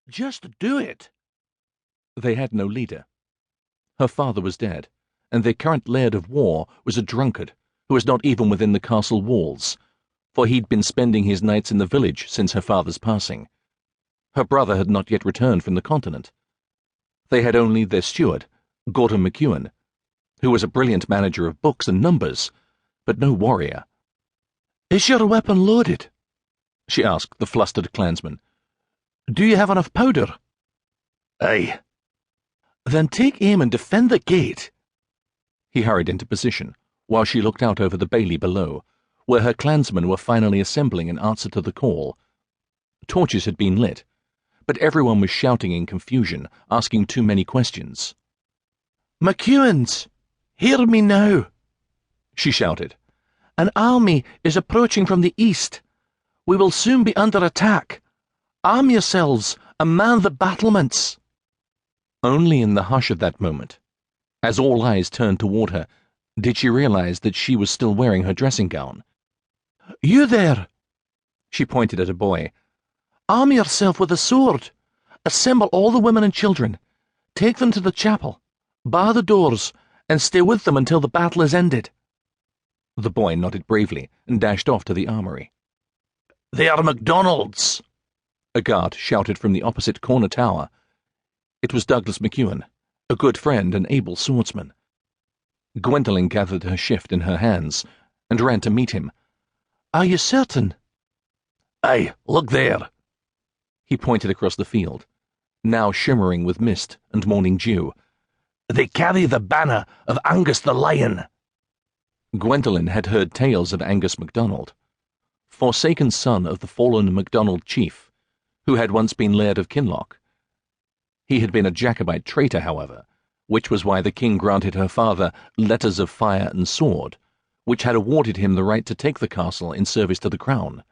Just do it. They had no leader. Her father was dead, and their current laird of war was a drunkard who was not even within the castle walls, for he'd been spending his nights in the village since her father's passing. Her brother had not yet returned from the continent. They had only their steward, Gordon McEwen, who was a brilliant manager of books and numbers, but no warrior. "Is your weapon loaded?" she asked the flustered clansman. "Do you have enough powder?" "Aye." "Then take aim and defend the gate." He hurried into position, while she looked out over the bailey below, where her clansmen were finally assembling in answer to the call. Torches had been lit, but everyone was shouting in confusion, asking too many questions. "McEwens, hear me now," she shouted. "An army is approaching from the east. We will soon be under attack. Arm yourselves and man the battlements." Only in the hush of that moment, as all eyes turned toward her, did she realize that she was still wearing her dressing gown. "You there," she pointed at a boy. "Arm yourself with a sword. Assemble all the women and children. Take them to the chapel. Bar the doors, and stay with them until the battle is ended." The boy nodded bravely and dashed off to the armory. "They are MacDonald's," a guard shouted from the opposite corner tower. It was Douglas McEwen, a good friend and able swordsman. Gwendolen gathered her shift in her hands and ran to meet him. "Are you certain?" "Aye, look there." He pointed across the field, now shimmering with mist and morning dew. "They carry the banner of Angus the Lion." Gwendolen had heard tales of Angus MacDonald, forsaken son of the fallen MacDonald chief, who had once been laird of Kinloch. He had been a Jacobite traitor, however, which was why the king granted her father letters of fire and sword, which had awarded him the right to take the castle in service to the crown.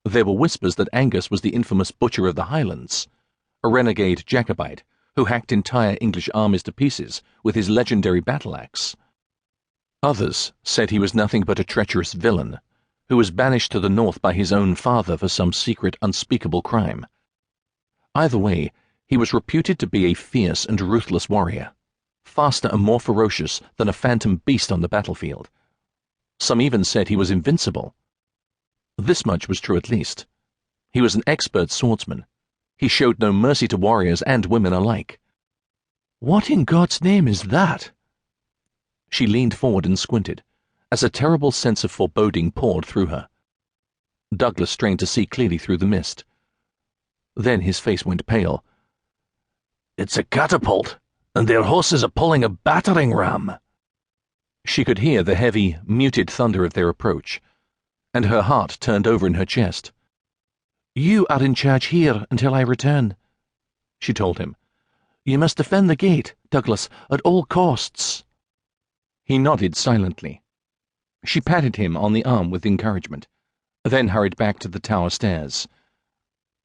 There were whispers that Angus was the infamous Butcher of the Highlands, a renegade Jacobite who hacked entire English armies to pieces with his legendary battle-axe. Others said he was nothing but a treacherous villain, who was banished to the north by his own father for some secret, unspeakable crime. Either way, he was reputed to be a fierce and ruthless warrior, faster and more ferocious than a phantom beast on the battlefield. Some even said he was invincible. This much was true at least. He was an expert swordsman. He showed no mercy to warriors and women alike. "What in God's name is that?" She leaned forward and squinted, as a terrible sense of foreboding poured through her. Douglas strained to see clearly through the mist. Then his face went pale. "It's a catapult, and their horses are pulling a battering ram." She could hear the heavy, muted thunder of their approach, and her heart turned over in her chest. "You are in charge here until I return," she told him. "You must defend the gate, Douglas, at all costs." He nodded silently. She patted him on the arm with encouragement, then hurried back to the tower stairs.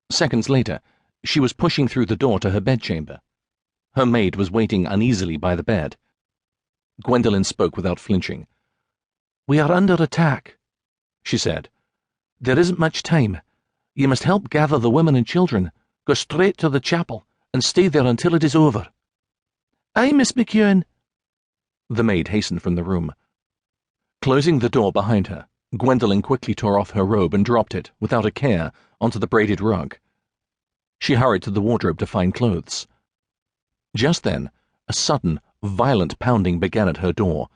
Seconds later, she was pushing through the door to her bedchamber. Her maid was waiting uneasily by the bed. Gwendolen spoke without flinching. "We are under attack," she said. "There isn't much time. You must help gather the women and children, go straight to the chapel, and stay there until it is over." "Aye, Miss McEwen." The maid hastened from the room. Closing the door behind her, Gwendolen quickly tore off her robe and dropped it, without a care, onto the braided rug. She hurried to the wardrobe to find clothes. Just then, a sudden, violent pounding began at her door,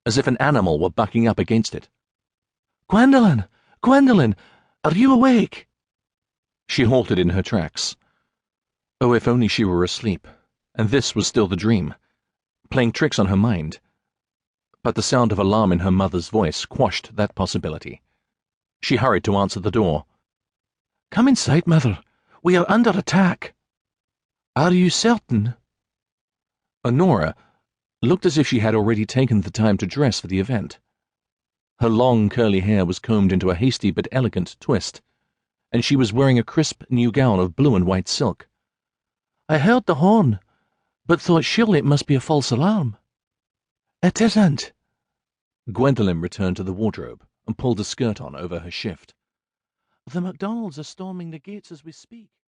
as if an animal were bucking up against it. "Gwendolen! Gwendolen! Are you awake?" She halted in her tracks. Oh, if only she were asleep, and this was still the dream, playing tricks on her mind. But the sound of alarm in her mother's voice quashed that possibility. She hurried to answer the door. "Come inside, Mother. We are under attack." "Are you certain?" Honora looked as if she had already taken the time to dress for the event. Her long curly hair was combed into a hasty but elegant twist, and she was wearing a crisp new gown of blue and white silk. "I heard the horn, but thought surely it must be a false alarm." "It isn't." Gwendolen returned to the wardrobe and pulled a skirt on over her shift. "The MacDonalds are storming the gates as we speak."